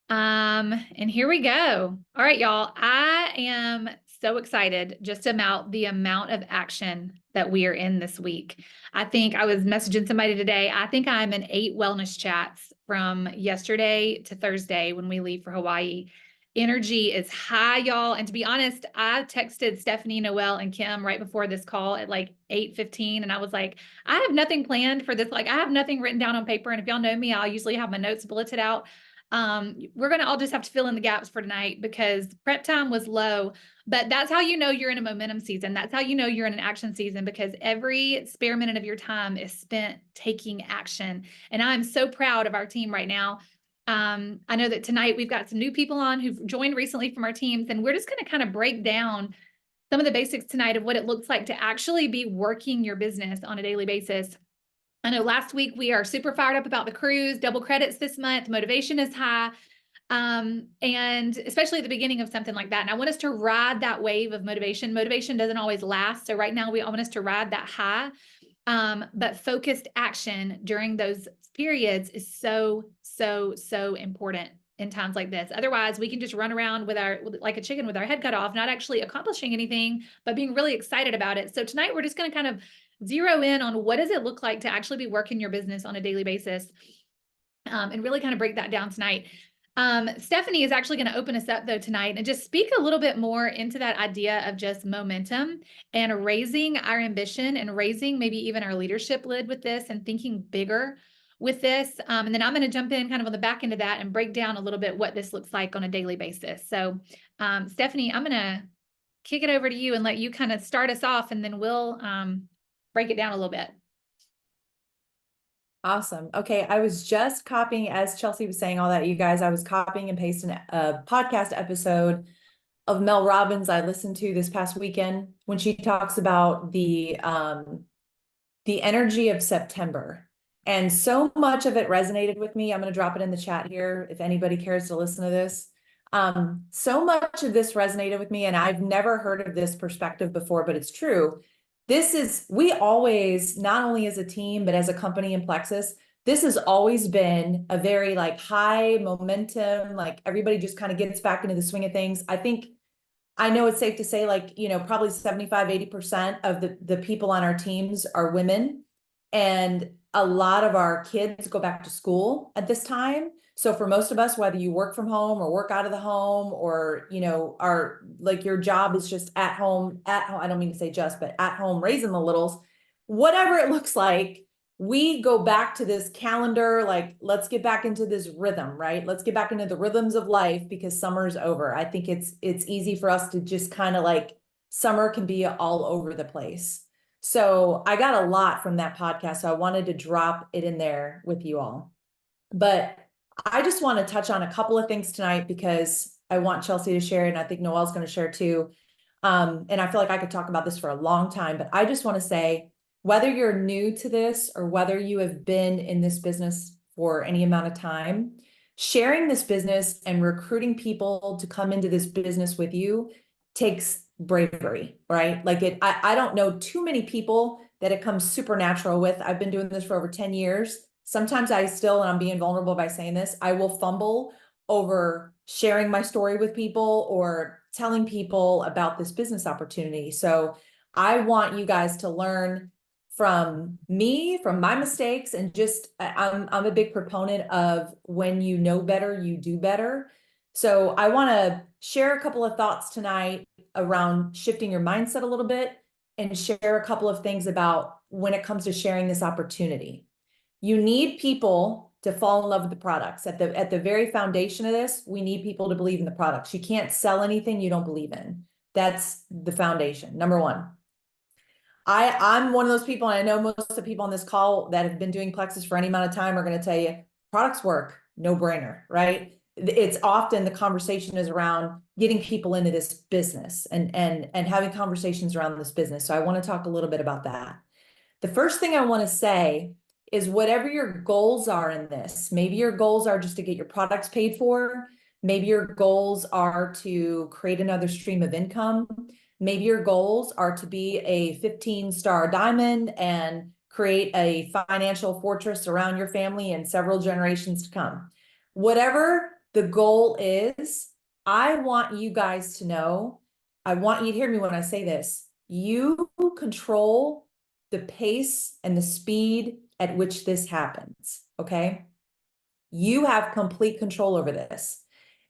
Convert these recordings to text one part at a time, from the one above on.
And here we go. All right, y'all. I am so excited just about the amount of action that we are in this week. I think I was messaging somebody today. I think I'm in 8 wellness chats from yesterday to Thursday when we leave for Hawaii. Energy is high, y'all. And to be honest, I texted Stephanie, Noelle, and Kim right before this call at like 8:15. And I was like, I have nothing planned for this. Like, I have nothing written down on paper. And if y'all know me, I'll usually have my notes bulleted out. We're going to all just have to fill in the gaps for tonight because prep time was low, but that's how you know you're in a momentum season. That's how you know you're in an action season because every spare minute of your time is spent taking action. And I'm so proud of our team right now. I know that tonight we've got some new people on who've joined recently from our teams, and we're just going to kind of break down some of the basics tonight of what it looks like to actually be working your business on a daily basis. I know last week we are super fired up about the cruise, double credits this month, motivation is high. And especially at the beginning of something like that. And I want us to ride that wave of motivation. Motivation doesn't always last. So right now I want us to ride that high. But focused action during those periods is so important in times like this. Otherwise, we can just run around like a chicken with our head cut off, not actually accomplishing anything, but being really excited about it. So tonight we're just going to kind of zero in on what does it look like to actually be working your business on a daily basis, and really kind of break that down tonight. Stephanie is actually going to open us up though tonight and just speak a little bit more into that idea of just momentum and raising our ambition and raising maybe even our leadership lid with this and thinking bigger with this. And then I'm going to jump in kind of on the back end of that and break down a little bit what this looks like on a daily basis. So, Stephanie, I'm going to kick it over to you and let you kind of start us off, and then we'll break it down a little bit. Awesome. Okay. I was just copying, as Chelsea was saying all that, you guys, I was copying and pasting a podcast episode of Mel Robbins I listened to this past weekend when she talks about the energy of September. And so much of it resonated with me. I'm going to drop it in the chat here if anybody cares to listen to this. So much of this resonated with me, and I've never heard of this perspective before, but it's true. We always, not only as a team, but as a company in Plexus, this has always been a very like high momentum, like everybody just kind of gets back into the swing of things. I know it's safe to say like, probably 75, 80% of the people on our teams are women. And a lot of our kids go back to school at this time. So for most of us, whether you work from home or work out of the home, or, are like your job is just at home, I don't mean to say just, but at home raising the littles, whatever it looks like, we go back to this calendar, like, let's get back into this rhythm, right? Let's get back into the rhythms of life because summer's over. I think it's easy for us to just kind of like, summer can be all over the place. So I got a lot from that podcast. So I wanted to drop it in there with you all. But I just want to touch on a couple of things tonight because I want Chelsea to share, and I think Noelle's going to share too. And I feel like I could talk about this for a long time, but I just want to say, whether you're new to this or whether you have been in this business for any amount of time, sharing this business and recruiting people to come into this business with you takes bravery, right? Like I don't know too many people that it comes supernatural with. I've been doing this for over 10 years. Sometimes I still, and I'm being vulnerable by saying this, I will fumble over sharing my story with people or telling people about this business opportunity. So I want you guys to learn from me, from my mistakes, and just I'm a big proponent of when you know better, you do better. So I want to share a couple of thoughts tonight around shifting your mindset a little bit and share a couple of things about when it comes to sharing this opportunity. You need people to fall in love with the products. At the very foundation of this, we need people to believe in the products. You can't sell anything you don't believe in. That's the foundation, number one. I'm one of those people, and I know most of the people on this call that have been doing Plexus for any amount of time are going to tell you products work, no brainer, right? It's often the conversation is around getting people into this business and having conversations around this business. So I want to talk a little bit about that. The first thing I want to say is whatever your goals are in this, maybe your goals are just to get your products paid for. Maybe your goals are to create another stream of income. Maybe your goals are to be a 15-star diamond and create a financial fortress around your family and several generations to come. Whatever The goal is, I want you guys to know, I want you to hear me when I say this, you control the pace and the speed at which this happens, okay? You have complete control over this.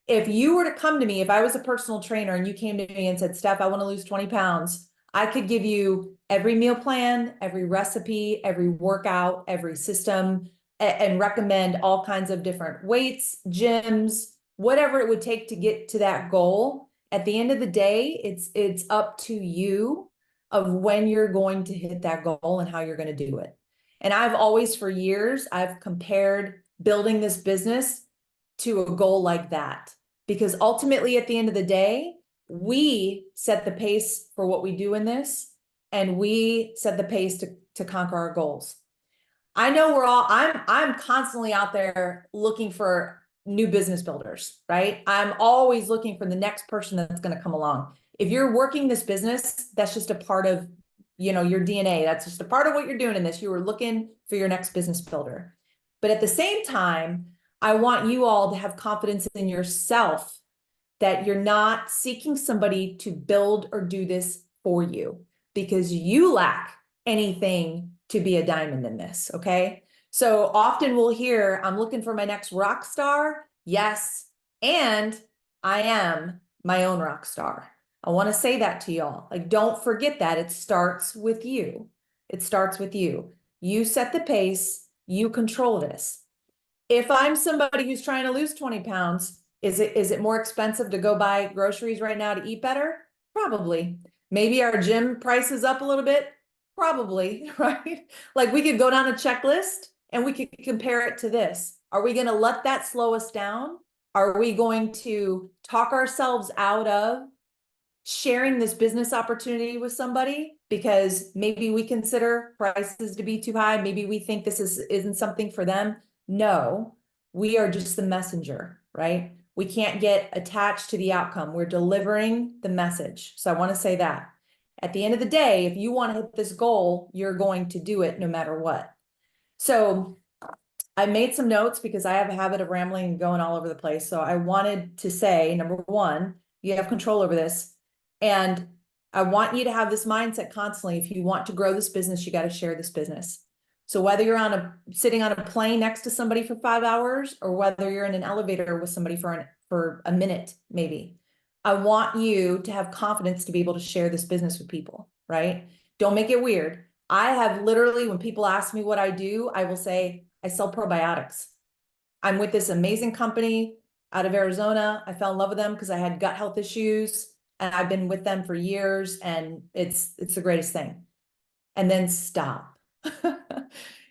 If you were to come to me, if I was a personal trainer and you came to me and said, Steph, I want to lose 20 pounds, I could give you every meal plan, every recipe, every workout, every system, and recommend all kinds of different weights, gyms, whatever it would take to get to that goal. At the end of the day, it's up to you of when you're going to hit that goal and how you're going to do it. And I've always, for years, I've compared building this business to a goal like that, because ultimately at the end of the day, we set the pace for what we do in this, and we set the pace to conquer our goals. I know I'm constantly out there looking for new business builders, right? I'm always looking for the next person that's going to come along. If you're working this business, that's just a part of, your DNA. That's just a part of what you're doing in this. You are looking for your next business builder. But at the same time, I want you all to have confidence in yourself that you're not seeking somebody to build or do this for you, because you lack anything to be a diamond in this, okay? So often we'll hear, I'm looking for my next rock star. Yes, and I am my own rock star. I want to say that to y'all. Like, don't forget that it starts with you. It starts with you. You set the pace, you control this. If I'm somebody who's trying to lose 20 pounds, is it more expensive to go buy groceries right now to eat better? Probably. Maybe our gym price is up a little bit. Probably, right? Like, we could go down a checklist and we could compare it to this. Are we going to let that slow us down? Are we going to talk ourselves out of sharing this business opportunity with somebody because maybe we consider prices to be too high? Maybe we think this isn't something for them. No, we are just the messenger, right? We can't get attached to the outcome. We're delivering the message. So I want to say that at the end of the day, if you want to hit this goal, you're going to do it no matter what. So I made some notes because I have a habit of rambling and going all over the place. So I wanted to say, number one, you have control over this. And I want you to have this mindset constantly. If you want to grow this business, you got to share this business. So whether you're sitting on a plane next to somebody for 5 hours, or whether you're in an elevator with somebody for a minute, maybe, I want you to have confidence to be able to share this business with people, right? Don't make it weird. I have literally, when people ask me what I do, I will say, I sell probiotics. I'm with this amazing company out of Arizona. I fell in love with them because I had gut health issues, and I've been with them for years, and it's the greatest thing. And then stop.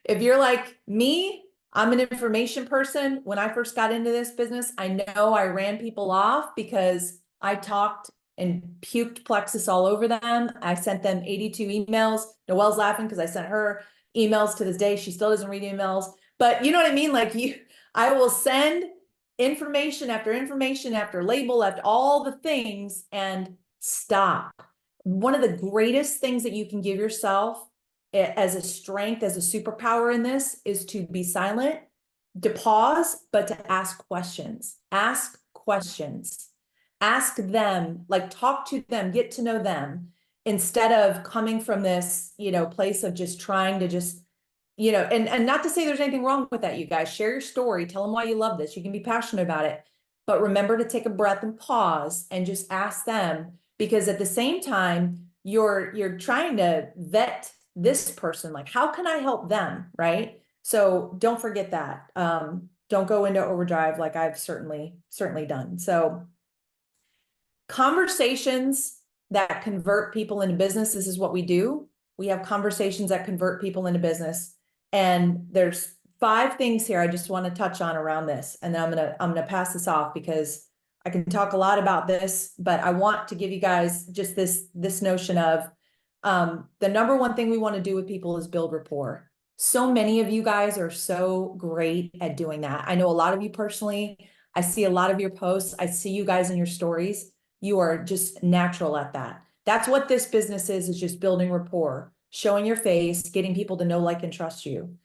If you're like me, I'm an information person. When I first got into this business, I know I ran people off because I talked and puked Plexus all over them. I sent them 82 emails. Noelle's laughing because I sent her emails to this day. She still doesn't read emails, but you know what I mean? Like, I will send information after label, after all the things, and stop. One of the greatest things that you can give yourself as a strength, as a superpower in this, is to be silent, to pause, but to ask questions. Ask questions. Ask them, like, talk to them, get to know them, instead of coming from this, place of just trying to just, and not to say there's anything wrong with that, you guys. Share your story, tell them why you love this. You can be passionate about it, but remember to take a breath and pause and just ask them, because at the same time, you're trying to vet this person, like, how can I help them, right? So don't forget that. Don't go into overdrive like I've certainly done. So conversations that convert people into business, this is what we do. We have conversations that convert people into business. And there's 5 things here I just want to touch on around this. And then I'm gonna pass this off, because I can talk a lot about this, but I want to give you guys just this notion of the number one thing we want to do with people is build rapport. So many of you guys are so great at doing that. I know a lot of you personally. I see a lot of your posts. I see you guys in your stories. You are just natural at that. That's what this business is just building rapport, showing your face, getting people to know, like, and trust you.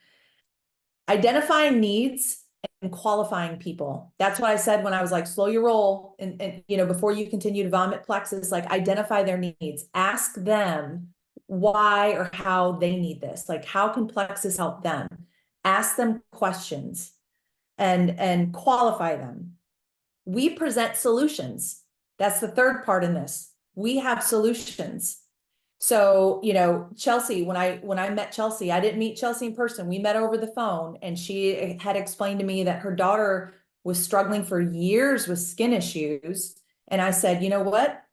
Identifying needs qualifying people. That's what I said when I was like, slow your roll. And you know, before you continue to vomit Plexus, like identify their needs, ask them why or how they need this. Like, how can Plexus help them? Ask them questions and qualify them. We present solutions. That's the third part in this. We have solutions. So, you know, Chelsea, when I met Chelsea, I didn't meet Chelsea in person. We met over the phone, and she had explained to me that her daughter was struggling for years with skin issues. And I said, you know what?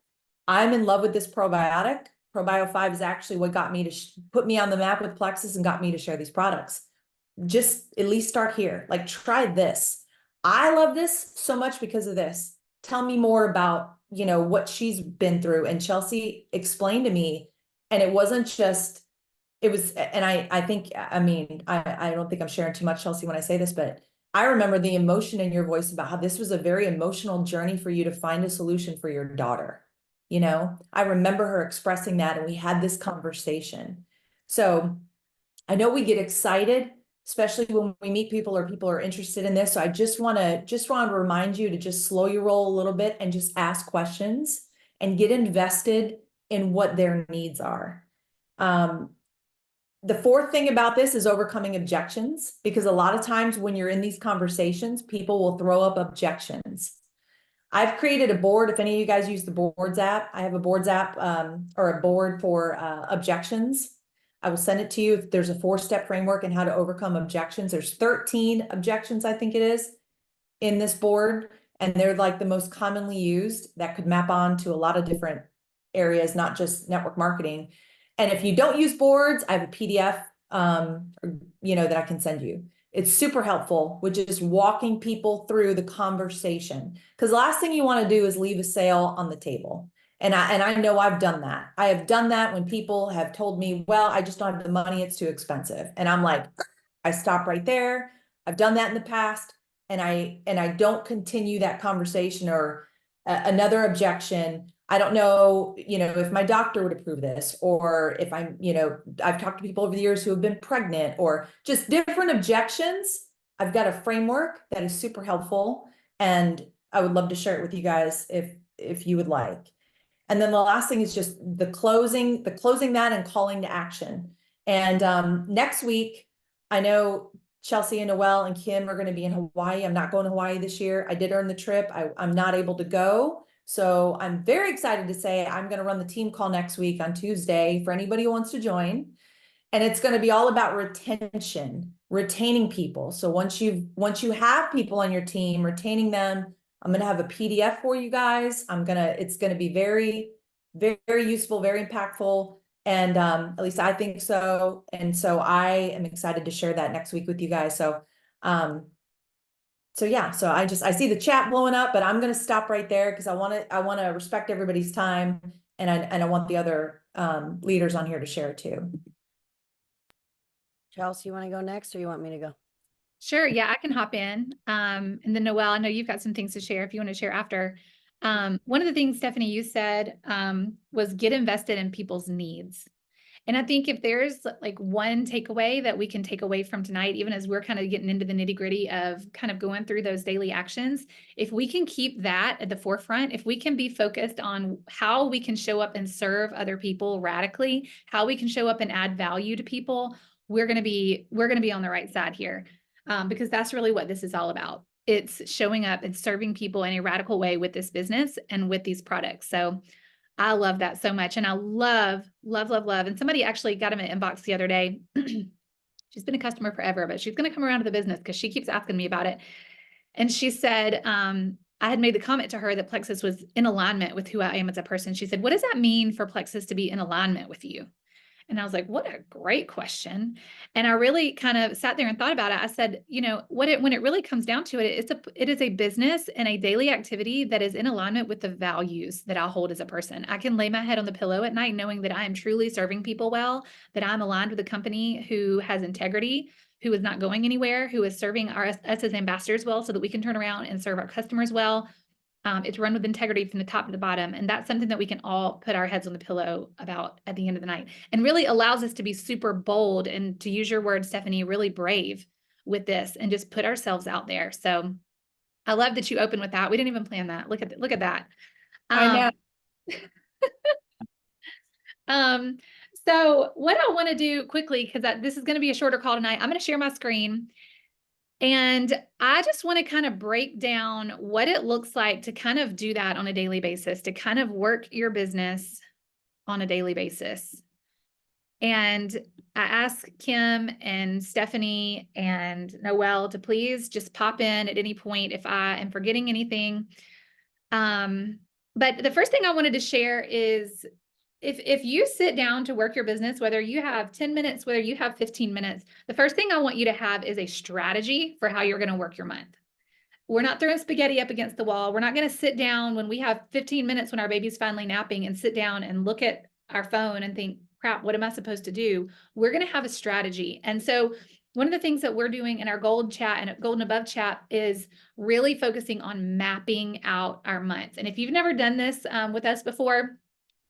I'm in love with this probiotic. Probio 5 is actually what got me to put me on the map with Plexus and got me to share these products. Just at least start here. Like, try this. I love this so much because of this. Tell me more about, you know, what she's been through. And Chelsea explained to me, and it wasn't just, it was, and I think, I mean, I don't think I'm sharing too much, Chelsea, when I say this, but I remember the emotion in your voice about how this was a very emotional journey for you to find a solution for your daughter. You know, I remember her expressing that, and we had this conversation. So I know we get excited, especially when we meet people or people are interested in this. So I just want to remind you to just slow your roll a little bit and just ask questions and get invested in what their needs are. The fourth thing about this is overcoming objections, because a lot of times when you're in these conversations, people will throw up objections. I've created a board. If any of you guys use the boards app, I have a boards app or a board for objections. I will send it to you. There's a 4-step framework in how to overcome objections. There's 13 objections, I think it is, in this board. And they're like the most commonly used that could map on to a lot of different areas, not just network marketing. And if you don't use boards, I have a PDF, you know, that I can send you. It's super helpful with just walking people through the conversation. Because the last thing you want to do is leave a sale on the table. And I know I've done that. I have done that when people have told me, well, I just don't have the money, it's too expensive. And I'm like, I stop right there. I've done that in the past, and I don't continue that conversation or another objection. I don't know, you know, if my doctor would approve this, or if I'm, you know, I've talked to people over the years who have been pregnant, or just different objections. I've got a framework that is super helpful, and I would love to share it with you guys if you would like. And then the last thing is just the closing that and calling to action. And next week, I know Chelsea and Noelle and Kim are going to be in Hawaii. I'm not going to Hawaii this year. I did earn the trip. I'm not able to go. So I'm very excited to say I'm going to run the team call next week on Tuesday for anybody who wants to join. And it's going to be all about retention, retaining people. So once you have people on your team, retaining them, I'm going to have a PDF for you guys. It's going to be very, very useful, very impactful. And at least I think so. And so I am excited to share that next week with you guys. So yeah, so I see the chat blowing up, but I'm going to stop right there because I want to respect everybody's time, and I want the other leaders on here to share too. Chelsea, you want to go next, or you want me to go? Sure. Yeah, I can hop in. And then Noelle, I know you've got some things to share if you want to share after. One of the things, Stephanie, you said was get invested in people's needs. And I think if there's like one takeaway that we can take away from tonight, even as we're kind of getting into the nitty-gritty of kind of going through those daily actions, if we can keep that at the forefront, if we can be focused on how we can show up and serve other people radically, how we can show up and add value to people, we're going to be on the right side here. Because that's really what this is all about. It's showing up and serving people in a radical way with this business and with these products. So I love that so much. And I love. And somebody actually got in my inbox the other day. She's been a customer forever, but she's going to come around to the business because she keeps asking me about it. And she said, I had made the comment to her that Plexus was in alignment with who I am as a person. She said, what does that mean for Plexus to be in alignment with you? And I was like, what a great question. And I really kind of sat there and thought about it. I said, you know, when it really comes down to it, it is a business and a daily activity that is in alignment with the values that I hold as a person. I can lay my head on the pillow at night knowing that I am truly serving people well, that I'm aligned with a company who has integrity, who is not going anywhere, who is serving us as ambassadors well, so that we can turn around and serve our customers well. It's run with integrity from the top to the bottom. And that's something that we can all put our heads on the pillow about at the end of the night, and really allows us to be super bold and, to use your word, Stephanie, really brave with this and just put ourselves out there. So I love that you opened with that. We didn't even plan that. Look at that. I know. So what I want to do quickly, because this is going to be a shorter call tonight, I'm going to share my screen. And I just want to kind of break down what it looks like to kind of do that on a daily basis, to kind of work your business on a daily basis. And I asked Kim and Stephanie and Noelle to please just pop in at any point if I am forgetting anything. But the first thing I wanted to share is if you sit down to work your business, whether you have 10 minutes, whether you have 15 minutes, the first thing I want you to have is a strategy for how you're going to work your month. We're not throwing spaghetti up against the wall. We're not going to sit down when we have 15 minutes when our baby's finally napping and sit down and look at our phone and think, crap, what am I supposed to do? We're going to have a strategy. And so one of the things that we're doing in our Gold Chat and Golden Above Chat is really focusing on mapping out our months. And if you've never done this with us before,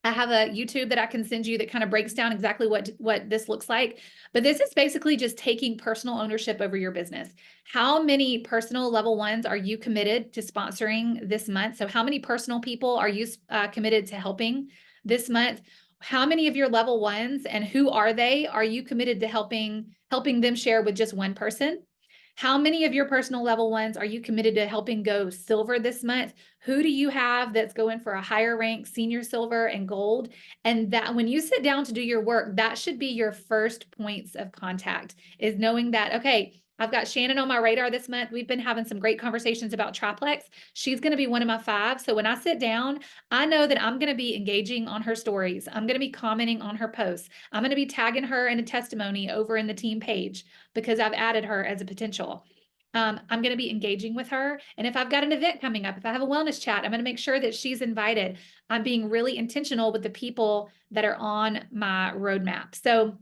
I have a YouTube that I can send you that kind of breaks down exactly what this looks like. But this is basically just taking personal ownership over your business. How many personal level ones are you committed to sponsoring this month? So how many personal people are you committed to helping this month? How many of your level ones and who are they? Are you committed to helping them share with just one person? How many of your personal level ones are you committed to helping go silver this month? Who do you have that's going for a higher rank, senior silver and gold? And that when you sit down to do your work, that should be your first points of contact, is knowing that, okay, I've got Shannon on my radar this month. We've been having some great conversations about triplex. She's going to be one of my 5. So when I sit down, I know that I'm going to be engaging on her stories. I'm going to be commenting on her posts. I'm going to be tagging her in a testimony over in the team page because I've added her as a potential. I'm going to be engaging with her. And if I've got an event coming up, if I have a wellness chat, I'm going to make sure that she's invited. I'm being really intentional with the people that are on my roadmap. So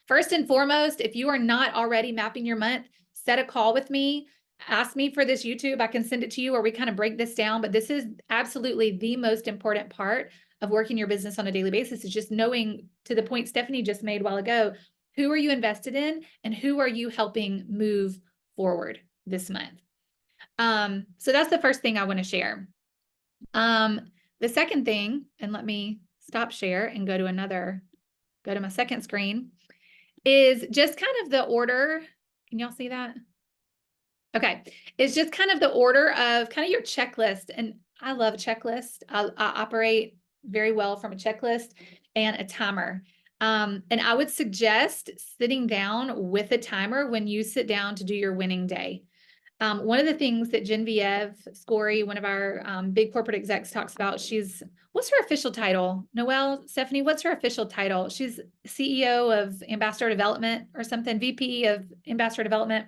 first and foremost, if you are not already mapping your month, set a call with me. Ask me for this YouTube. I can send it to you, or we kind of break this down. But this is absolutely the most important part of working your business on a daily basis, is just knowing, to the point Stephanie just made a while ago, who are you invested in and who are you helping move forward this month? So that's the first thing I want to share. The second thing, and let me stop share and go to my second screen, is just kind of the order. Can y'all see that? Okay. It's just kind of the order of kind of your checklist. And I love a checklist. I operate very well from a checklist and a timer. And I would suggest sitting down with a timer when you sit down to do your winning day. One of the things that Genevieve Scory, one of our big corporate execs, talks about, what's her official title? Noelle, Stephanie, what's her official title? She's CEO of Ambassador Development or something, VP of Ambassador Development.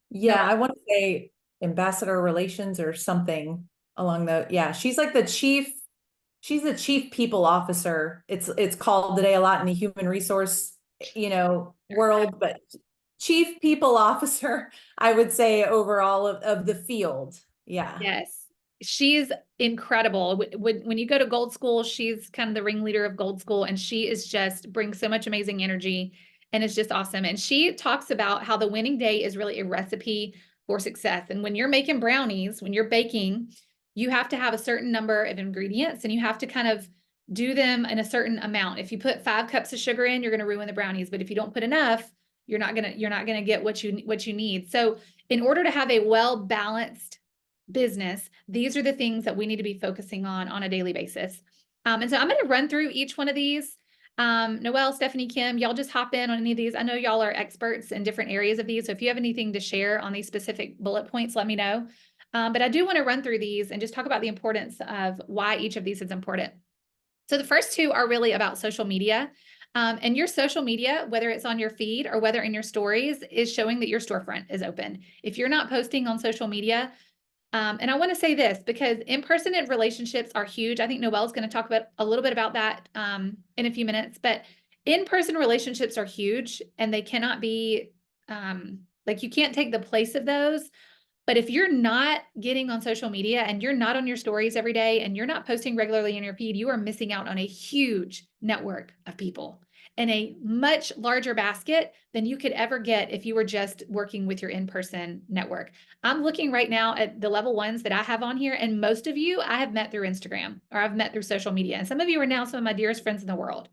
Yeah, I want to say ambassador relations or something along she's like she's the chief people officer. It's called today a lot in the human resource, world, but chief people officer, I would say, overall of the field. Yeah. Yes. She's incredible. When you go to Gold School, she's kind of the ringleader of Gold School, and she is brings so much amazing energy, and it's just awesome. And she talks about how the winning day is really a recipe for success. And when you're making brownies, when you're baking, you have to have a certain number of ingredients, and you have to kind of do them in a certain amount. If you put 5 cups of sugar in, you're going to ruin the brownies. But if you don't put enough, you're not gonna get what you need. So in order to have a well-balanced business, these are the things that we need to be focusing on a daily basis. And so I'm going to run through each one of these. Noelle, Stephanie, Kim, y'all just hop in on any of these. I know y'all are experts in different areas of these. So if you have anything to share on these specific bullet points, let me know. But I do want to run through these and just talk about the importance of why each of these is important. So the first 2 are really about social media. And your social media, whether it's on your feed or whether in your stories, is showing that your storefront is open. If you're not posting on social media, and I want to say this because in-person relationships are huge. I think Noelle's going to talk about a little bit about that in a few minutes, but in-person relationships are huge, and they cannot be you can't take the place of those. But if you're not getting on social media and you're not on your stories every day and you're not posting regularly in your feed, you are missing out on a huge network of people. in a much larger basket than you could ever get if you were just working with your in-person network. I'm looking right now at the level ones that I have on here, and most of you I have met through Instagram or I've met through social media. And some of you are now some of my dearest friends in the world.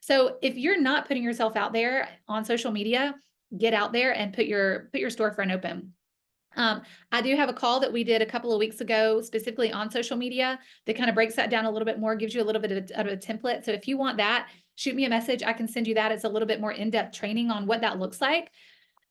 So if you're not putting yourself out there on social media, get out there and put your storefront open. I do have a call that we did a couple of weeks ago, specifically on social media, that kind of breaks that down a little bit more, gives you a little bit of a template. So if you want that, shoot me a message. I can send you that. It's a little bit more in-depth training on what that looks like.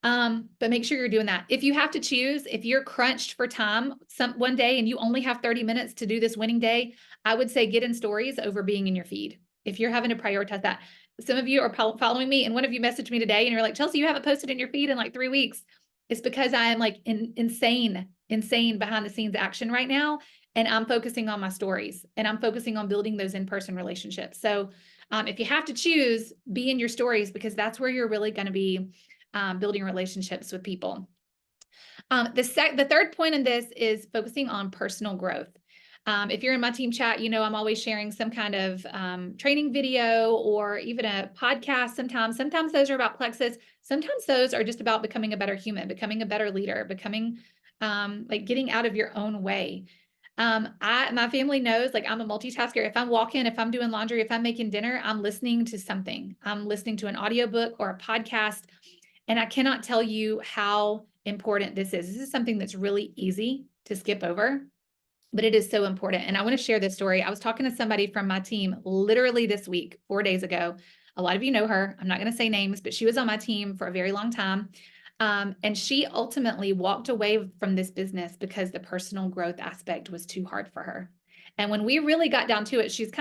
But make sure you're doing that. If you have to choose, if you're crunched for time one day and you only have 30 minutes to do this winning day, I would say get in stories over being in your feed. If you're having to prioritize that. Some of you are following me, and one of you messaged me today and you're like, Chelsea, you haven't posted in your feed in like 3 weeks. It's because I am like insane behind the scenes action right now. And I'm focusing on my stories and I'm focusing on building those in-person relationships. So if you have to choose, be in your stories, because that's where you're really going to be building relationships with people. The third point in this is focusing on personal growth. If you're in my team chat, you know, I'm always sharing some kind of training video or even a podcast sometimes those are about Plexus. Sometimes those are just about becoming a better human, becoming a better leader, becoming like getting out of your own way. My family knows, like, I'm a multitasker. If I'm walking, if I'm doing laundry, if I'm making dinner, I'm listening to something. I'm listening to an audiobook or a podcast. And I cannot tell you how important this is. This is something that's really easy to skip over, but it is so important. And I want to share this story. I was talking to somebody from my team literally this week, 4 days ago. A lot of you know her. I'm not going to say names, but she was on my team for a very long time. And she ultimately walked away from this business because the personal growth aspect was too hard for her. And when we really got down to it, she's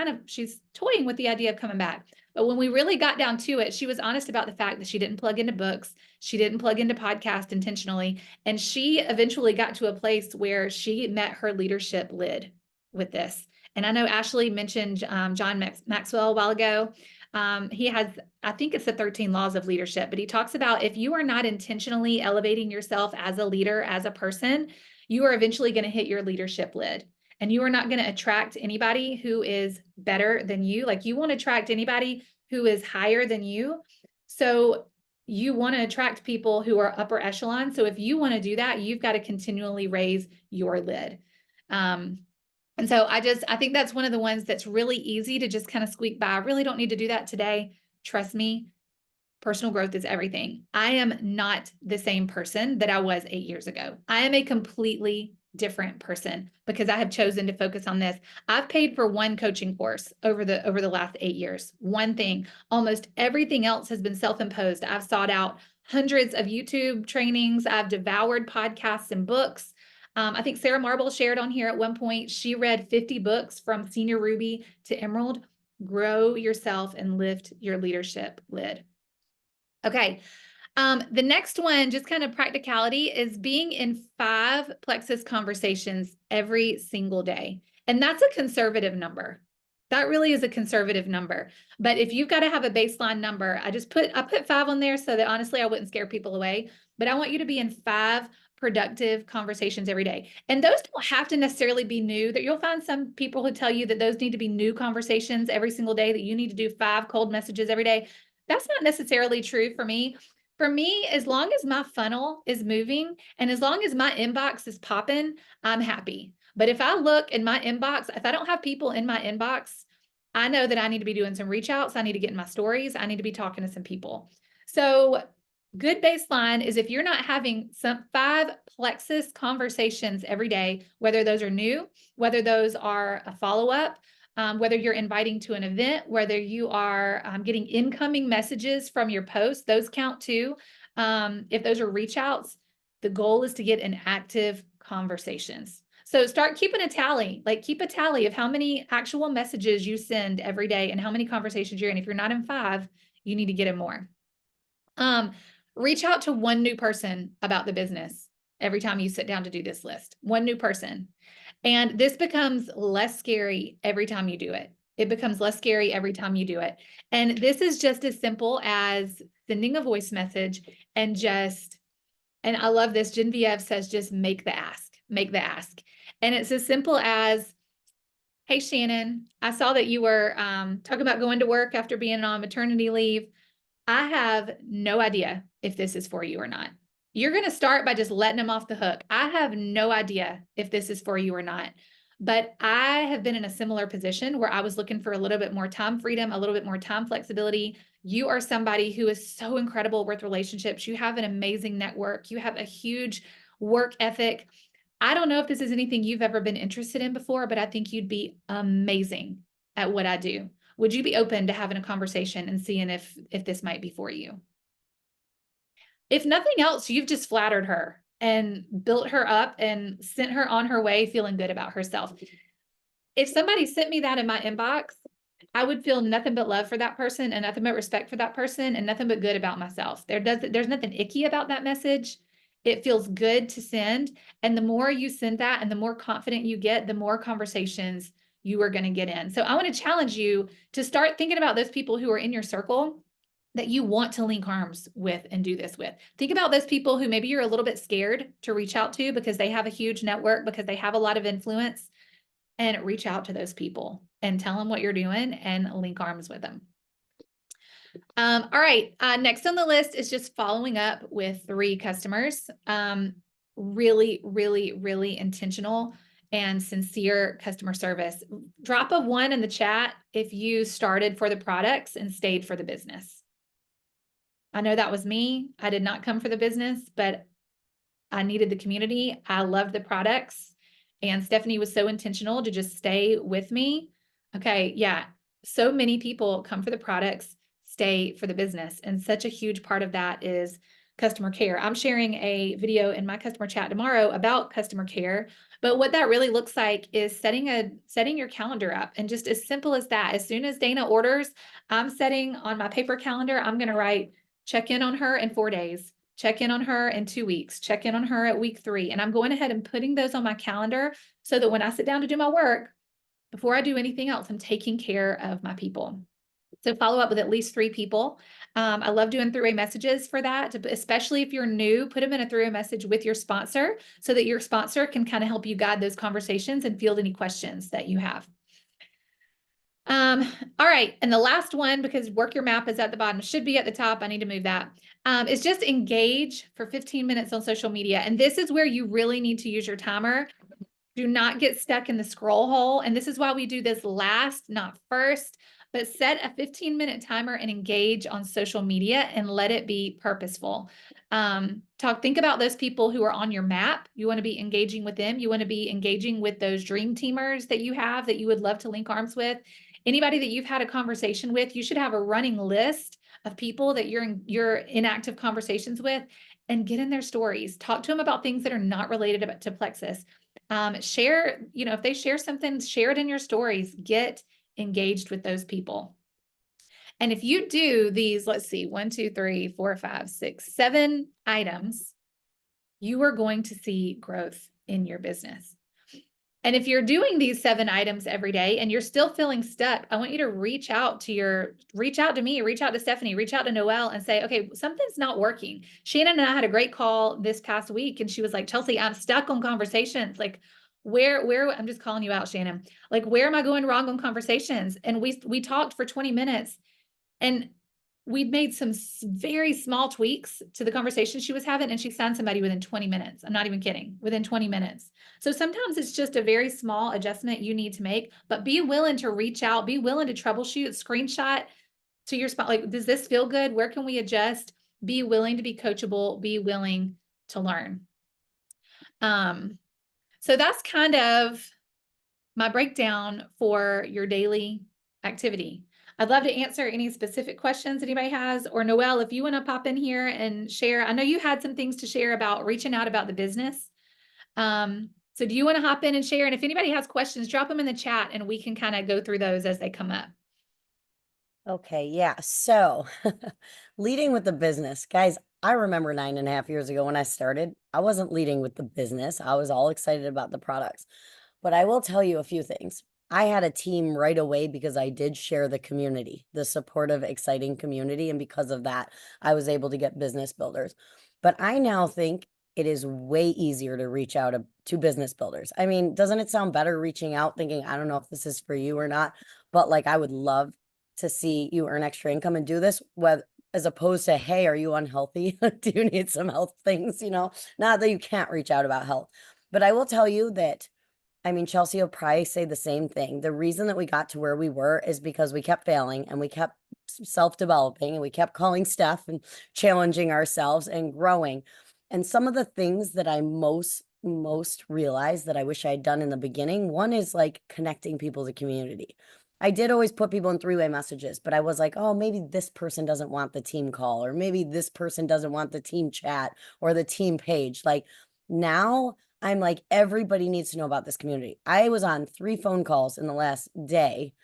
toying with the idea of coming back. But when we really got down to it, she was honest about the fact that she didn't plug into books. She didn't plug into podcasts intentionally. And she eventually got to a place where she met her leadership lid with this. And I know Ashley mentioned John Maxwell a while ago. He has, I think it's the 13 laws of leadership, but he talks about if you are not intentionally elevating yourself as a leader, as a person, you are eventually going to hit your leadership lid. And you are not going to attract anybody who is better than you. Like, you want to attract anybody who is higher than you. So you want to attract people who are upper echelon. So if you want to do that, you've got to continually raise your lid. And so I think that's one of the ones that's really easy to just kind of squeak by. I really don't need to do that today. Trust me, personal growth is everything. I am not the same person that I was 8 years ago. I am a completely different person because I have chosen to focus on this. I've paid for one coaching course over the last 8 years. One thing. Almost everything else has been self-imposed. I've sought out hundreds of YouTube trainings. I've devoured podcasts and books. I think Sarah Marble shared on here at one point, she read 50 books from Senior Ruby to Emerald. Grow yourself and lift your leadership lid. Okay. The next one, just kind of practicality, is being in 5 Plexus conversations every single day. And that's a conservative number. That really is a conservative number. But if you've got to have a baseline number, I put 5 on there so that honestly, I wouldn't scare people away. But I want you to be in 5 productive conversations every day. And those don't have to necessarily be new. That you'll find some people who tell you that those need to be new conversations every single day, that you need to do 5 cold messages every day. That's not necessarily true for me. For me, as long as my funnel is moving and as long as my inbox is popping, I'm happy. But if I look in my inbox, if I don't have people in my inbox, I know that I need to be doing some reach outs. I need to get in my stories. I need to be talking to some people. So good baseline is if you're not having some 5 Plexus conversations every day, whether those are new, whether those are a follow-up, whether you're inviting to an event, whether you are getting incoming messages from your posts, those count too. If those are reach outs, the goal is to get in active conversations. So start keeping a tally, like keep a tally of how many actual messages you send every day and how many conversations you're in. If you're not in 5, you need to get in more. Reach out to one new person about the business every time you sit down to do this list. One new person. And this becomes less scary every time you do it. It becomes less scary every time you do it. And this is just as simple as sending a voice message and I love this, Genevieve says, just make the ask. And it's as simple as, Hey, Shannon, I saw that you were talking about going to work after being on maternity leave. I have no idea if this is for you or not. You're going to start by just letting them off the hook. I have no idea if this is for you or not. But I have been in a similar position where I was looking for a little bit more time freedom, a little bit more time flexibility. You are somebody who is so incredible with relationships. You have an amazing network. You have a huge work ethic. I don't know if this is anything you've ever been interested in before, but I think you'd be amazing at what I do. Would you be open to having a conversation and seeing if this might be for you? If nothing else, you've just flattered her and built her up and sent her on her way feeling good about herself. If somebody sent me that in my inbox, I would feel nothing but love for that person and nothing but respect for that person and nothing but good about myself. There's nothing icky about that message. It feels good to send. And the more you send that and the more confident you get, the more conversations you are going to get in. So I want to challenge you to start thinking about those people who are in your circle that you want to link arms with and do this with. Think about those people who maybe you're a little bit scared to reach out to because they have a huge network, because they have a lot of influence, and reach out to those people and tell them what you're doing and link arms with them. All right. Next on the list is just following up with 3 customers. Really, really, really intentional and sincere customer service. Drop a 1 in the chat if you started for the products and stayed for the business. I know that was me. I did not come for the business, but I needed the community. I loved the products. And Stephanie was so intentional to just stay with me. Okay, yeah. So many people come for the products, stay for the business. And such a huge part of that is customer care. I'm sharing a video in my customer chat tomorrow about customer care. But what that really looks like is setting your calendar up, and just as simple as that. As soon as Dana orders, I'm setting on my paper calendar, I'm going to write check in on her in 4 days. Check in on her in 2 weeks, check in on her at week 3. And I'm going ahead and putting those on my calendar so that when I sit down to do my work, before I do anything else, I'm taking care of my people. So follow up with at least 3 people. I love doing three-way messages for that, especially if you're new, put them in a three-way message with your sponsor so that your sponsor can kind of help you guide those conversations and field any questions that you have. All right. And the last one, because work your map is at the bottom, should be at the top. I need to move that. Is just engage for 15 minutes on social media. And this is where you really need to use your timer. Do not get stuck in the scroll hole. And this is why we do this last, not first, but set a 15-minute timer and engage on social media and let it be purposeful. Think about those people who are on your map. You want to be engaging with them. You want to be engaging with those dream teamers that you have that you would love to link arms with. Anybody that you've had a conversation with, you should have a running list of people that you're in active conversations with, and get in their stories. Talk to them about things that are not related to Plexus. Share, if they share something, share it in your stories. Get engaged with those people. And if you do these, let's see, 1, 2, 3, 4, 5, 6, 7 items, you are going to see growth in your business. And if you're doing these 7 items every day and you're still feeling stuck, I want you to reach out to me, reach out to Stephanie, reach out to Noelle and say, okay, something's not working. Shannon and I had a great call this past week and she was like, Chelsea, I'm stuck on conversations. Like where I'm just calling you out, Shannon, like, where am I going wrong on conversations? And we talked for 20 minutes and we'd made some very small tweaks to the conversation she was having, and she signed somebody within 20 minutes. I'm not even kidding, within 20 minutes. So sometimes it's just a very small adjustment you need to make, but be willing to reach out, be willing to troubleshoot, screenshot to your spot. Like, does this feel good? Where can we adjust? Be willing to be coachable, be willing to learn. So that's kind of my breakdown for your daily activity. I'd love to answer any specific questions anybody has, or Noelle, if you want to pop in here and share. I know you had some things to share about reaching out about the business. So do you want to hop in and share? And if anybody has questions, drop them in the chat and we can kind of go through those as they come up. Okay, yeah. So leading with the business, guys, I remember 9.5 years ago when I started, I wasn't leading with the business. I was all excited about the products. But I will tell you a few things. I had a team right away because I did share the community, the supportive, exciting community. And because of that, I was able to get business builders. But I now think it is way easier to reach out to business builders. I mean, doesn't it sound better reaching out thinking, I don't know if this is for you or not, but like I would love to see you earn extra income and do this, whether as opposed to, hey, are you unhealthy? Do you need some health things? You know, not that you can't reach out about health, but I will tell you that, I mean, Chelsea will probably say the same thing. The reason that we got to where we were is because we kept failing and we kept self-developing and we kept calling Steph and challenging ourselves and growing. And some of the things that I most realized that I wish I had done in the beginning, one is like connecting people to community. I did always put people in three-way messages, but I was like, oh, maybe this person doesn't want the team call, or maybe this person doesn't want the team chat or the team page. Like now I'm like, everybody needs to know about this community. I was on 3 phone calls in the last day,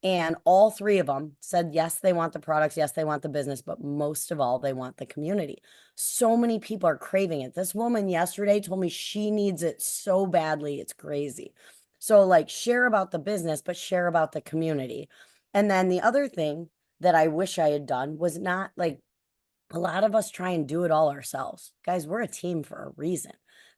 and all 3 of them said, yes, they want the products. Yes, they want the business, but most of all, they want the community. So many people are craving it. This woman yesterday told me she needs it so badly. It's crazy. So like share about the business, but share about the community. And then the other thing that I wish I had done was not like, a lot of us try and do it all ourselves. Guys, we're a team for a reason.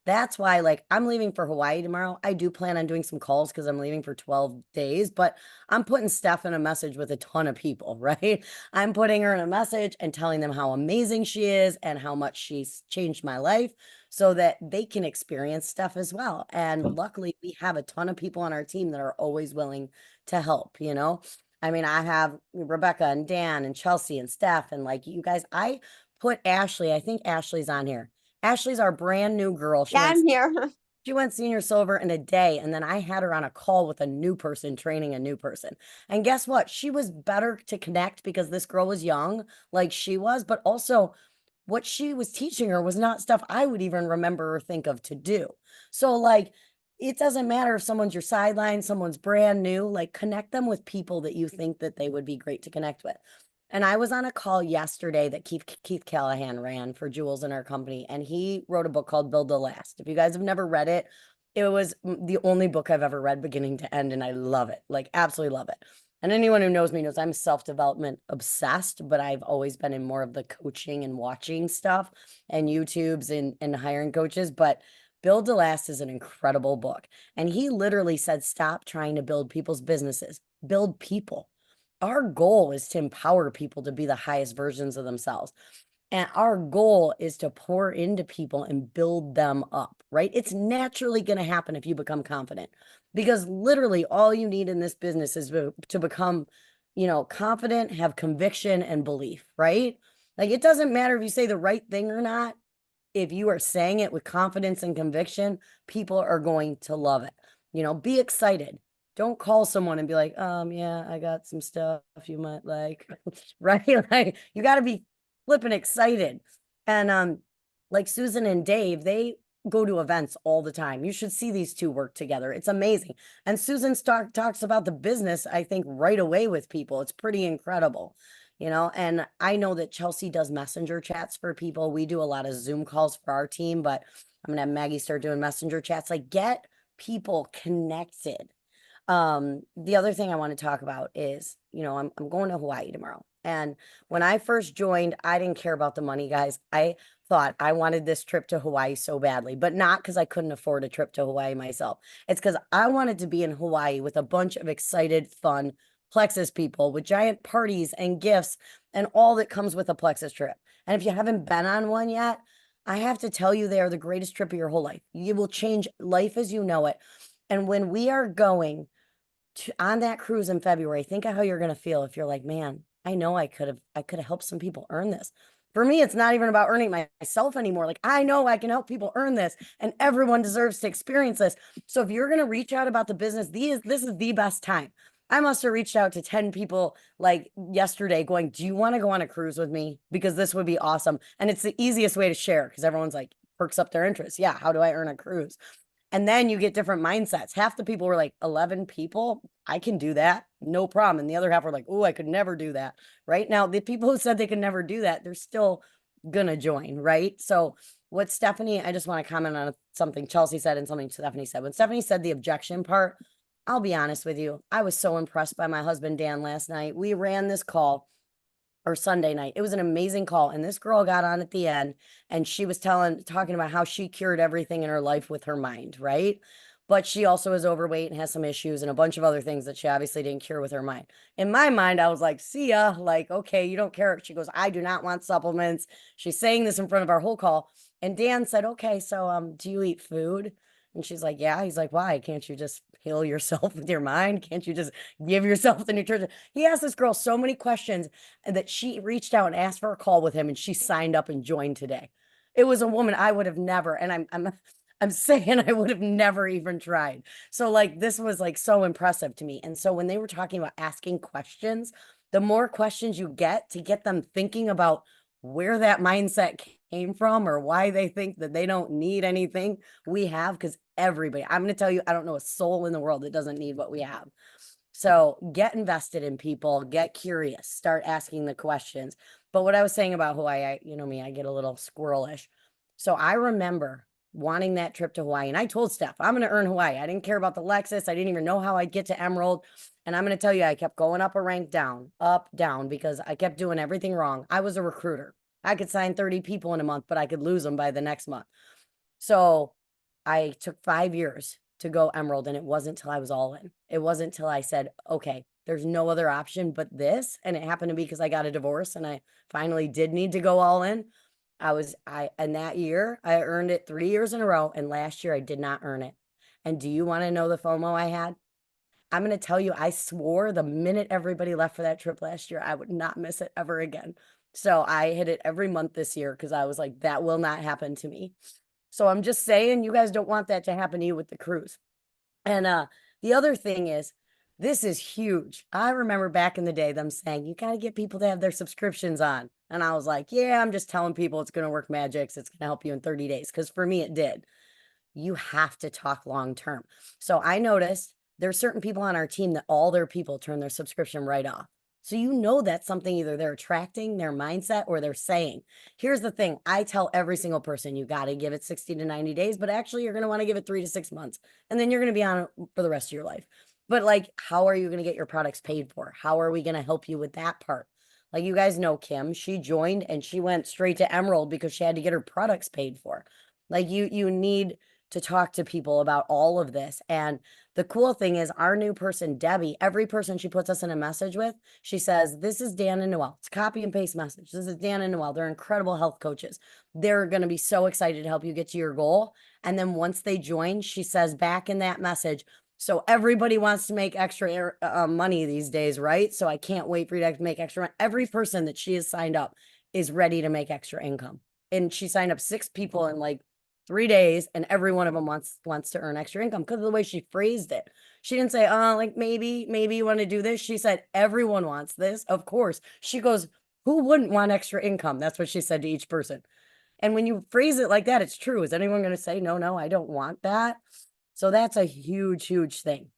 That's why, like, I'm leaving for Hawaii tomorrow. I do plan on doing some calls because I'm leaving for 12 days, but I'm putting Steph in a message with a ton of people, right? I'm putting her in a message and telling them how amazing she is and how much she's changed my life so that they can experience stuff as well. And luckily, we have a ton of people on our team that are always willing to help, you know? I mean, I have Rebecca and Dan and Chelsea and Steph and like you guys, I put Ashley, I think Ashley's on here. Ashley's our brand new girl. Yeah, I'm here. She went senior silver in a day. And then I had her on a call with a new person, training a new person. And guess what? She was better to connect because this girl was young, like she was, but also what she was teaching her was not stuff I would even remember or think of to do. So like, it doesn't matter if someone's your sideline, someone's brand new, like connect them with people that you think that they would be great to connect with. And I was on a call yesterday that Keith Callahan ran for Jules in our company, and he wrote a book called Build to Last. If you guys have never read it, it was the only book I've ever read beginning to end, and I love it, like absolutely love it. And anyone who knows me knows I'm self-development obsessed, but I've always been in more of the coaching and watching stuff and YouTubes and hiring coaches. But Build to Last is an incredible book. And he literally said, stop trying to build people's businesses, build people. Our goal is to empower people to be the highest versions of themselves. And our goal is to pour into people and build them up, right? It's naturally going to happen if you become confident, because literally all you need in this business is to become, you know, confident, have conviction and belief, right? Like it doesn't matter if you say the right thing or not. If you are saying it with confidence and conviction, people are going to love it. You know, be excited. Don't call someone and be like, yeah, I got some stuff you might like, right? Like you got to be flipping excited. And like Susan and Dave, they go to events all the time. You should see these two work together. It's amazing. And Susan talks about the business, I think, right away with people. It's pretty incredible. You know, and I know that Chelsea does messenger chats for people. We do a lot of Zoom calls for our team, but I'm going to have Maggie start doing messenger chats. Like get people connected. The other thing I want to talk about is, you know, I'm going to Hawaii tomorrow. And when I first joined, I didn't care about the money, guys. I thought I wanted this trip to Hawaii so badly, but not because I couldn't afford a trip to Hawaii myself. It's because I wanted to be in Hawaii with a bunch of excited, fun Plexus people with giant parties and gifts and all that comes with a Plexus trip. And if you haven't been on one yet, I have to tell you, they are the greatest trip of your whole life. You will change life as you know it. And when we are going on that cruise in February, think of how you're going to feel if you're like, man, I know I could have helped some people earn this. For me, it's not even about earning myself anymore. Like, I know I can help people earn this, and everyone deserves to experience this. So if you're going to reach out about the business, this is the best time. I must have reached out to 10 people like yesterday going, do you want to go on a cruise with me? Because this would be awesome. And it's the easiest way to share because everyone's like, perks up their interest. Yeah. How do I earn a cruise? And then you get different mindsets. Half the people were like, 11 people, I can do that. No problem. And the other half were like, oh, I could never do that. Right now, the people who said they could never do that, they're still going to join. Right. So what Stephanie, I just want to comment on something Chelsea said and something Stephanie said. When Stephanie said the objection part, I'll be honest with you. I was so impressed by my husband, Dan, last night. We ran this call or Sunday night. It was an amazing call. And this girl got on at the end and she was talking about how she cured everything in her life with her mind, right? But she also is overweight and has some issues and a bunch of other things that she obviously didn't cure with her mind. In my mind, I was like, see ya. Like, okay, you don't care. She goes, I do not want supplements. She's saying this in front of our whole call. And Dan said, okay, so do you eat food? And she's like, yeah. He's like, why? Can't you just heal yourself with your mind? Can't you just give yourself the nutrition? He asked this girl so many questions that she reached out and asked for a call with him and she signed up and joined today. It was a woman I would have never, and I'm saying I would have never even tried. So like this was like so impressive to me. And so when they were talking about asking questions, the more questions you get to get them thinking about where that mindset came from or why they think that they don't need anything we have, because everybody, I'm going to tell you, I don't know a soul in the world that doesn't need what we have. So get invested in people, get curious, start asking the questions. But what I was saying about Hawaii, you know me, I get a little squirrelish. So I remember wanting that trip to Hawaii. And I told Steph, I'm going to earn Hawaii. I didn't care about the Lexus. I didn't even know how I'd get to Emerald. And I'm going to tell you, I kept going up a rank down, because I kept doing everything wrong. I was a recruiter. I could sign 30 people in a month, but I could lose them by the next month. So I took 5 years to go Emerald. And it wasn't till I was all in. It wasn't till I said, okay, there's no other option but this. And it happened to be because I got a divorce and I finally did need to go all in. And that year I earned it 3 years in a row. And last year I did not earn it. And do you want to know the FOMO I had? I'm going to tell you, I swore the minute everybody left for that trip last year, I would not miss it ever again. So I hit it every month this year because I was like, that will not happen to me. So I'm just saying, you guys don't want that to happen to you with the cruise. And the other thing is, this is huge. I remember back in the day them saying, you got to get people to have their subscriptions on. And I was like, yeah, I'm just telling people it's going to work magics. It's going to help you in 30 days. Because for me, it did. You have to talk long term. So I noticed there's certain people on our team that all their people turn their subscription right off. So you know that's something either they're attracting, their mindset, or they're saying. Here's the thing. I tell every single person, you got to give it 60 to 90 days, but actually you're going to want to give it 3 to 6 months. And then you're going to be on it for the rest of your life. But like, how are you going to get your products paid for? How are we going to help you with that part? Like you guys know Kim, she joined and she went straight to Emerald because she had to get her products paid for. Like you need to talk to people about all of this. And the cool thing is our new person, Debbie, every person she puts us in a message with, she says, this is Dan and Noelle. It's copy and paste message. This is Dan and Noelle. They're incredible health coaches. They're going to be so excited to help you get to your goal. And then once they join, she says back in that message, so everybody wants to make extra money these days, right? So I can't wait for you to make extra money. Every person that she has signed up is ready to make extra income. And she signed up 6 people in like 3 days, and every one of them wants to earn extra income because of the way she phrased it. She didn't say, oh, like maybe you want to do this. She said, everyone wants this. Of course. She goes, who wouldn't want extra income? That's what she said to each person. And when you phrase it like that, it's true. Is anyone going to say, no, I don't want that? So that's a huge, huge thing.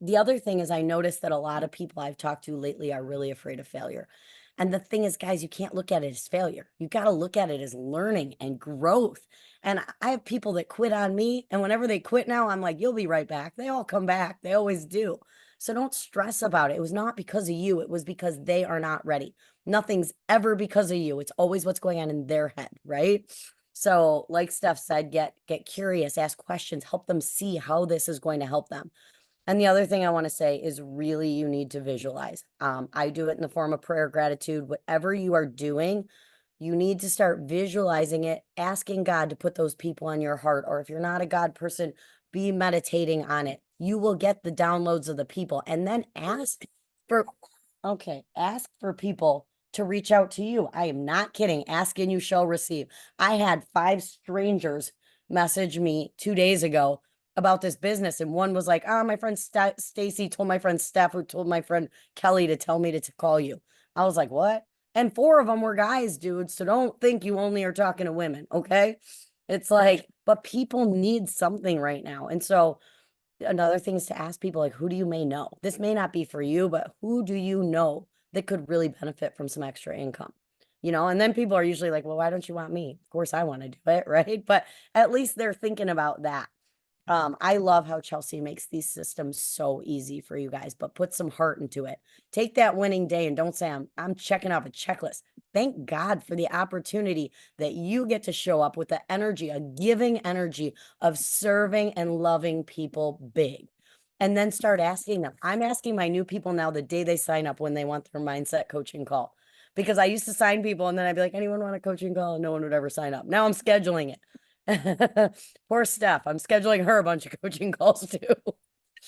The other thing is I noticed that a lot of people I've talked to lately are really afraid of failure. And the thing is, guys, you can't look at it as failure. You got to look at it as learning and growth. And I have people that quit on me. And whenever they quit now, I'm like, you'll be right back. They all come back. They always do. So don't stress about it. It was not because of you. It was because they are not ready. Nothing's ever because of you. It's always what's going on in their head, right? So like Steph said, get curious, ask questions, help them see how this is going to help them. And the other thing I want to say is really you need to visualize. I do it in the form of prayer, gratitude, whatever you are doing, you need to start visualizing it, asking God to put those people on your heart. Or if you're not a God person, be meditating on it. You will get the downloads of the people and then ask for people to reach out to you. I am not kidding. Ask and you shall receive. I had 5 strangers message me 2 days ago about this business. And one was like, my friend Stacy told my friend Steph, who told my friend Kelly to tell me to call you. I was like, what? And 4 of them were guys, dude. So don't think you only are talking to women. Okay. It's like, but people need something right now. And so another thing is to ask people like, who do you may know? This may not be for you, but who do you know that could really benefit from some extra income? You know, and then people are usually like, well, why don't you want me? Of course I want to do it. Right. But at least they're thinking about that. I love how Chelsea makes these systems so easy for you guys, but put some heart into it. Take that winning day and don't say I'm checking off a checklist. Thank God for the opportunity that you get to show up with the energy, a giving energy of serving and loving people big. And then start asking them. I'm asking my new people now the day they sign up when they want their mindset coaching call. Because I used to sign people and then I'd be like, anyone want a coaching call? And no one would ever sign up. Now I'm scheduling it. Poor Steph. I'm scheduling her a bunch of coaching calls too.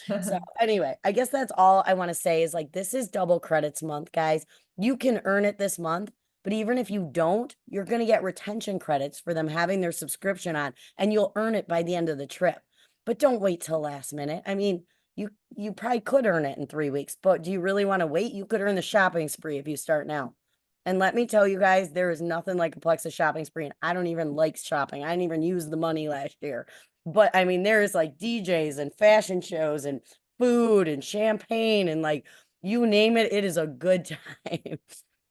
So anyway, I guess that's all I want to say is like, this is double credits month, guys. You can earn it this month, but even if you don't, you're going to get retention credits for them having their subscription on, and you'll earn it by the end of the trip. But don't wait till last minute. I mean, you probably could earn it in 3 weeks, but do you really want to wait? You could earn the shopping spree if you start now. And let me tell you guys, there is nothing like a Plexus shopping spree. And I don't even like shopping. I didn't even use the money last year. But I mean, there's like DJs and fashion shows and food and champagne and like you name it, it is a good time.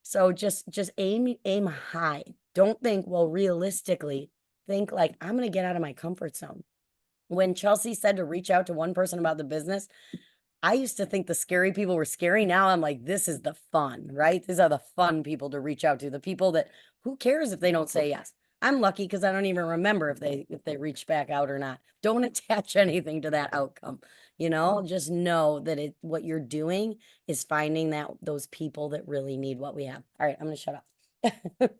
So just aim high. Don't think, well, realistically, think like I'm gonna get out of my comfort zone. When Chelsea said to reach out to one person about the business, I used to think the scary people were scary. Now I'm like, this is the fun, right? These are the fun people to reach out to. The people that who cares if they don't say yes? I'm lucky because I don't even remember if they reach back out or not. Don't attach anything to that outcome. You know, just know that what you're doing is finding those people that really need what we have. All right, I'm gonna shut up.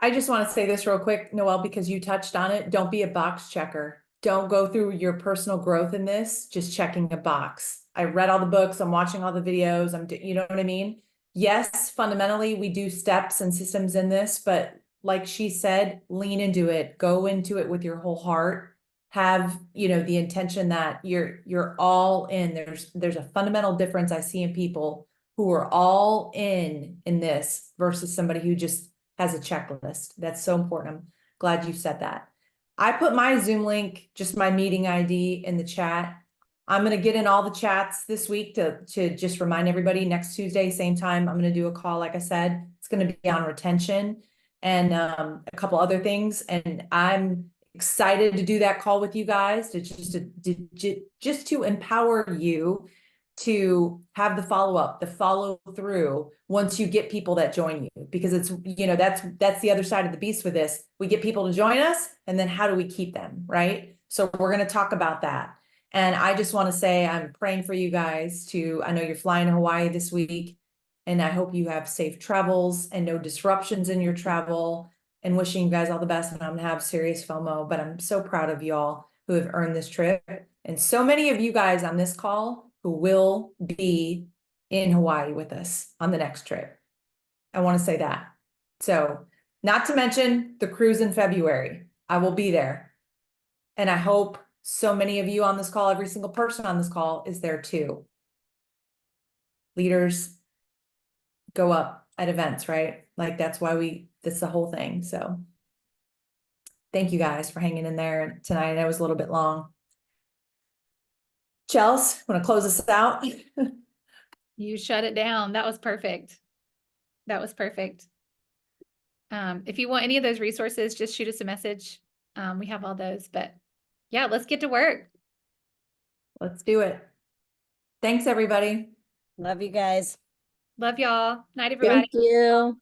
I just want to say this real quick, Noelle, because you touched on it. Don't be a box checker. Don't go through your personal growth in this, just checking a box. I read all the books, I'm watching all the videos, you know what I mean? Yes, fundamentally, we do steps and systems in this, but like she said, lean into it, go into it with your whole heart. Have, the intention that you're all in. There's a fundamental difference I see in people who are all in this versus somebody who just has a checklist. That's so important. I'm glad you said that. I put my Zoom link, just my meeting ID in the chat. I'm going to get in all the chats this week to just remind everybody next Tuesday, same time, I'm going to do a call. Like I said, it's going to be on retention and a couple other things. And I'm excited to do that call with you guys just to empower you to have the follow-up, the follow through once you get people that join you, because it's, that's the other side of the beast with this. We get people to join us and then how do we keep them, right? So we're going to talk about that. And I just want to say, I'm praying for you guys I know you're flying to Hawaii this week, and I hope you have safe travels and no disruptions in your travel, and wishing you guys all the best. And I'm going to have serious FOMO, but I'm so proud of y'all who have earned this trip. And so many of you guys on this call who will be in Hawaii with us on the next trip. I want to say that. So, not to mention the cruise in February. I will be there. And I hope so many of you on this call, every single person on this call is there too. Leaders go up at events, right? Like that's the whole thing. So thank you guys for hanging in there tonight. It was a little bit long. Chels, want to close us out? You shut it down. That was perfect. That was perfect. If you want any of those resources, just shoot us a message. We have all those, but yeah, let's get to work. Let's do it. Thanks, everybody. Love you guys. Love y'all. Night, everybody. Thank you.